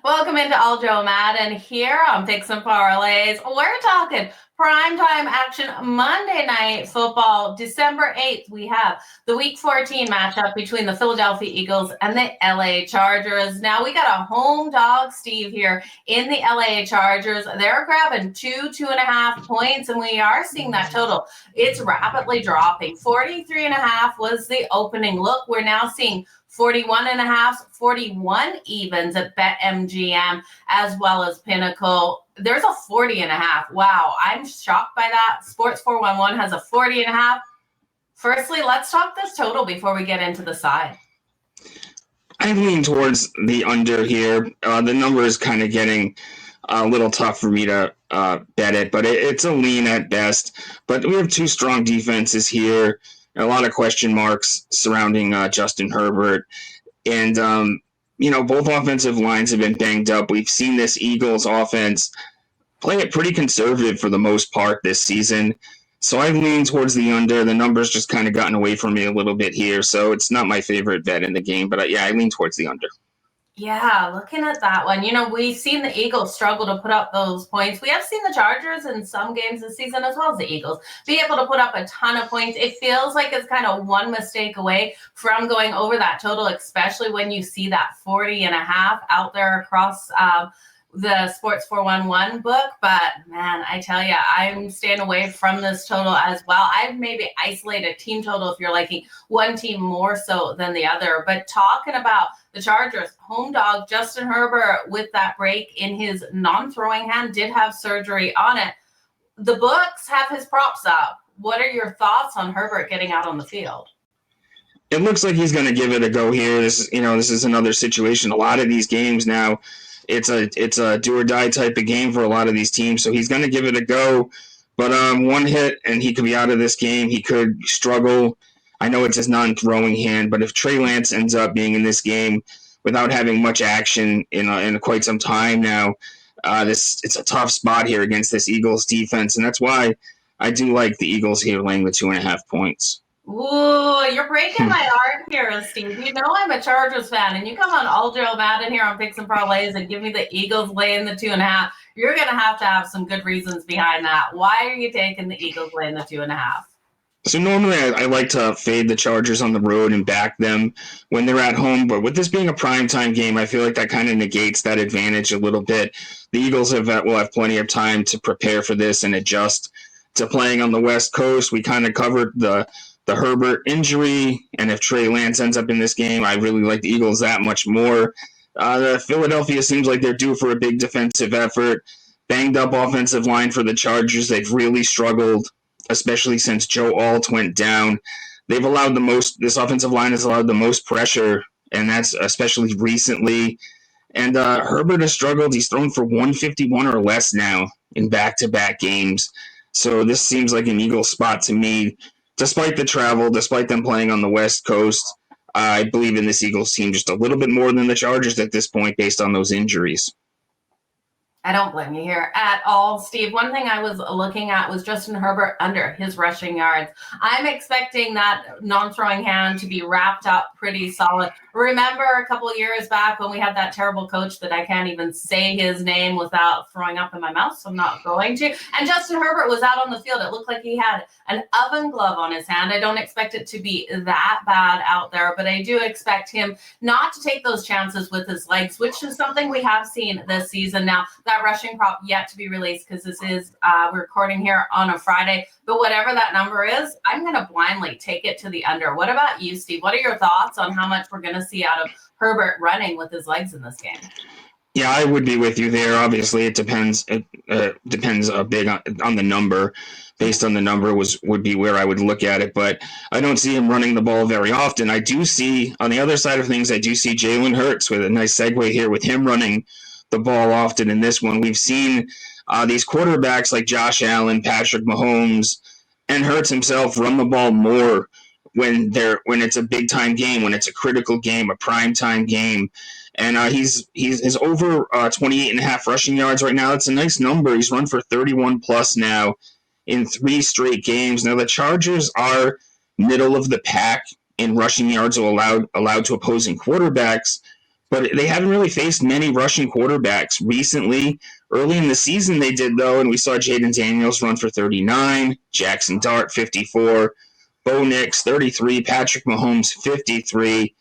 Welcome into All Joe Madden here on Picks and Parlays. We're talking primetime action Monday Night Football. December 8th, we have the Week 14 matchup between the Philadelphia Eagles and the LA Chargers. Now, we got a home dog, Steve, here in the LA Chargers. They're grabbing 2.5 points, and we are seeing that total. It's rapidly dropping. 43.5 was the opening look. We're now seeing 41.5, 41 evens at BetMGM as well as Pinnacle. There's a 40.5. Wow, I'm shocked by that. Sports 411 has a 40.5. Firstly, let's talk this total before we get into the side. I lean towards the under here. The number is kind of getting a little tough for me to bet it, but it's a lean at best. But we have two strong defenses here. A lot of question marks surrounding Justin Herbert. And, both offensive lines have been banged up. We've seen this Eagles offense play it pretty conservative for the most part this season. So I lean towards the under. The number's just kind of gotten away from me a little bit here. So it's not my favorite bet in the game. But, I lean towards the under. Yeah, looking at that one, we've seen the Eagles struggle to put up those points. We have seen the Chargers in some games this season, as well as the Eagles, be able to put up a ton of points. It feels like it's kind of one mistake away from going over that total, especially when you see that 40.5 out there across the Sports 411 book. But man, I tell you, I'm staying away from this total as well. I've maybe isolated team total if you're liking one team more so than the other. But talking about the Chargers, home dog Justin Herbert with that break in his non-throwing hand, did have surgery on it. The books have his props up. What are your thoughts on Herbert getting out on the field? It looks like he's going to give it a go here. This is another situation. A lot of these games now, it's a do or die type of game for a lot of these teams. So he's going to give it a go. But one hit and he could be out of this game. He could struggle. I know it's his non-throwing hand, but if Trey Lance ends up being in this game without having much action in quite some time now, it's a tough spot here against this Eagles defense, and that's why I do like the Eagles here laying the 2.5 points. Ooh, you're breaking my heart here, Steve. You know I'm a Chargers fan, and you come on All Joe Madden here on Picks and Parlays and give me the Eagles laying the 2.5. You're going to have some good reasons behind that. Why are you taking the Eagles laying the 2.5? So normally I like to fade the Chargers on the road and back them when they're at home, but with this being a primetime game, I feel like that kind of negates that advantage a little bit. The Eagles will have plenty of time to prepare for this and adjust to playing on the West Coast. We kind of covered the Herbert injury, and if Trey Lance ends up in this game, I really like the Eagles that much more. The Philadelphia seems like they're due for a big defensive effort. Banged up offensive line for the Chargers. They've really struggled, especially since Joe Alt went down. This offensive line has allowed the most pressure, and that's especially recently. And Herbert has struggled. He's thrown for 151 or less now in back-to-back games. So this seems like an Eagles spot to me. Despite the travel, despite them playing on the West Coast, I believe in this Eagles team just a little bit more than the Chargers at this point based on those injuries. I don't blame you here at all, Steve. One thing I was looking at was Justin Herbert under his rushing yards. I'm expecting that non-throwing hand to be wrapped up pretty solid. Remember a couple of years back when we had that terrible coach that I can't even say his name without throwing up in my mouth, so I'm not going to. And Justin Herbert was out on the field. It looked like he had an oven glove on his hand. I don't expect it to be that bad out there, but I do expect him not to take those chances with his legs, which is something we have seen this season. Now, that rushing prop yet to be released because this is we're recording here on a Friday, but whatever that number is, I'm going to blindly take it to the under. What about you, Steve? What are your thoughts on how much we're going to see out of Herbert running with his legs in this game? Yeah, I would be with you there. Obviously, it depends. It depends a bit on the number. Based on the number would be where I would look at it, but I don't see him running the ball very often. I do see, on the other side of things, I do see Jalen Hurts with a nice segue here with him running the ball often in this one. We've seen these quarterbacks like Josh Allen, Patrick Mahomes, and Hurts himself run the ball more when it's a big time game, when it's a critical game, a prime time game. And he's over 28.5 rushing yards right now. That's a nice number. He's run for 31 plus now in 3 straight games. Now the Chargers are middle of the pack in rushing yards allowed to opposing quarterbacks, but they haven't really faced many rushing quarterbacks recently. Early in the season they did, though, and we saw Jaden Daniels run for 39, Jackson Dart 54, Bo Nix 33, Patrick Mahomes 53.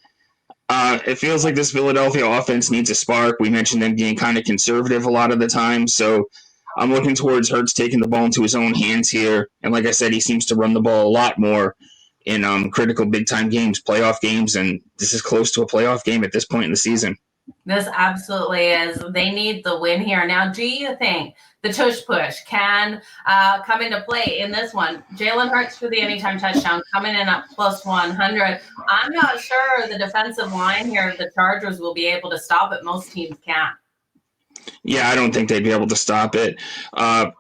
It feels like this Philadelphia offense needs a spark. We mentioned them being kind of conservative a lot of the time, so I'm looking towards Hurts taking the ball into his own hands here. And like I said, he seems to run the ball a lot more in critical big-time games, playoff games, and this is close to a playoff game at this point in the season. This absolutely is. They need the win here. Now, do you think the tush push can come into play in this one? Jalen Hurts for the anytime touchdown coming in at plus 100. I'm not sure the defensive line here, the Chargers, will be able to stop it. Most teams can't. Yeah, I don't think they'd be able to stop it.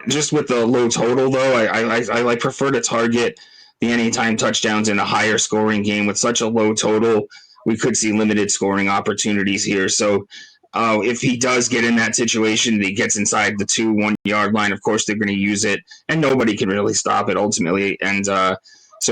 Just with the low total, though, I prefer to target the anytime touchdowns in a higher scoring game. With such a low total, we could see limited scoring opportunities here. So if he does get in that situation, he gets inside the 2-1 yard line, of course they're going to use it, and nobody can really stop it ultimately. And so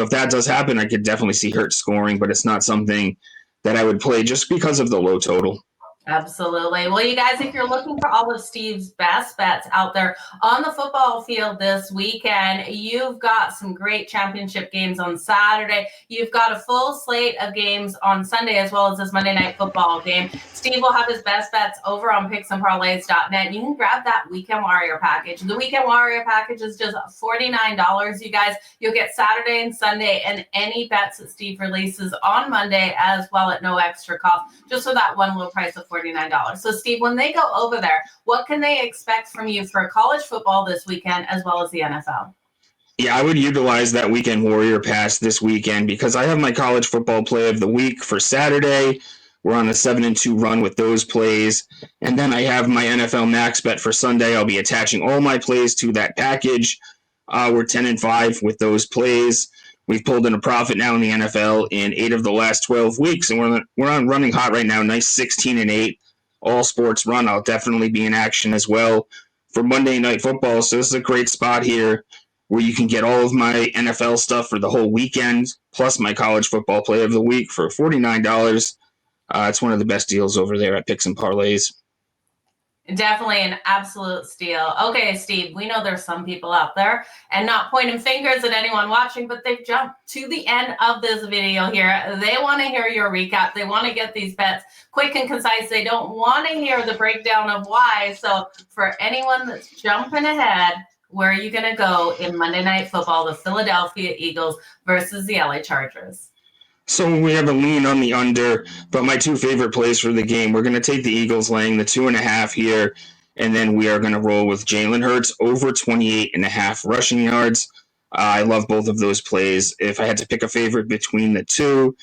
if that does happen, I could definitely see Hurts scoring, but it's not something that I would play just because of the low total. Absolutely. Well, you guys, if you're looking for all of Steve's best bets out there on the football field this weekend, you've got some great championship games on Saturday. You've got a full slate of games on Sunday, as well as this Monday Night Football game. Steve will have his best bets over on picksandparlays.net. You can grab that Weekend Warrior package. The Weekend Warrior package is just $49, you guys. You'll get Saturday and Sunday and any bets that Steve releases on Monday as well at no extra cost, just for that one low price of $49. So, Steve, when they go over there, what can they expect from you for college football this weekend as well as the NFL? Yeah, I would utilize that Weekend Warrior pass this weekend because I have my college football play of the week for Saturday. We're on a 7-2 run with those plays. And then I have my NFL max bet for Sunday. I'll be attaching all my plays to that package. We're 10-5 with those plays. We've pulled in a profit now in the NFL in 8 of the last 12 weeks, and we're on running hot right now. Nice 16-8 all sports run. I'll definitely be in action as well for Monday Night Football. So this is a great spot here where you can get all of my NFL stuff for the whole weekend, plus my college football play of the week for $49. It's one of the best deals over there at Picks and Parlays. Definitely an absolute steal. Okay, Steve, we know there's some people out there, and not pointing fingers at anyone watching, but they've jumped to the end of this video here. They want to hear your recap. They want to get these bets quick and concise. They don't want to hear the breakdown of why. So for anyone that's jumping ahead, where are you going to go in Monday Night Football, the Philadelphia Eagles versus the LA Chargers? So we have a lean on the under, but my two favorite plays for the game, we're going to take the Eagles laying the 2.5 here, and then we are going to roll with Jalen Hurts over 28.5 rushing yards. I love both of those plays. If I had to pick a favorite between the two,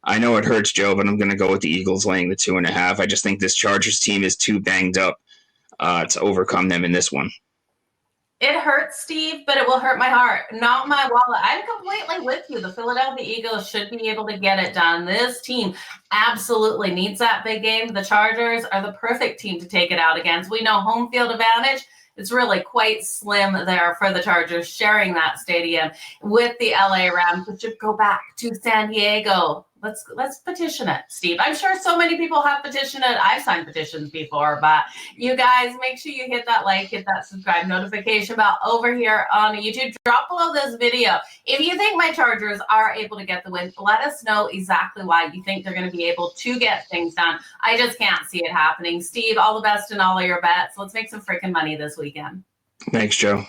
I know it hurts, Joe, but I'm going to go with the Eagles laying the 2.5. I just think this Chargers team is too banged up to overcome them in this one. It hurts, Steve, but it will hurt my heart, not my wallet. I'm completely with you. The Philadelphia Eagles should be able to get it done. This team absolutely needs that big game. The Chargers are the perfect team to take it out against. We know home field advantage. It's really quite slim there for the Chargers sharing that stadium with the LA Rams, which should go back to San Diego. Let's petition it, Steve. I'm sure so many people have petitioned it. I've signed petitions before, but you guys make sure you hit that like, hit that subscribe notification bell over here on YouTube. Drop below this video. If you think my Chargers are able to get the win, let us know exactly why you think they're going to be able to get things done. I just can't see it happening. Steve, all the best in all of your bets. Let's make some freaking money this weekend. Thanks, Joe.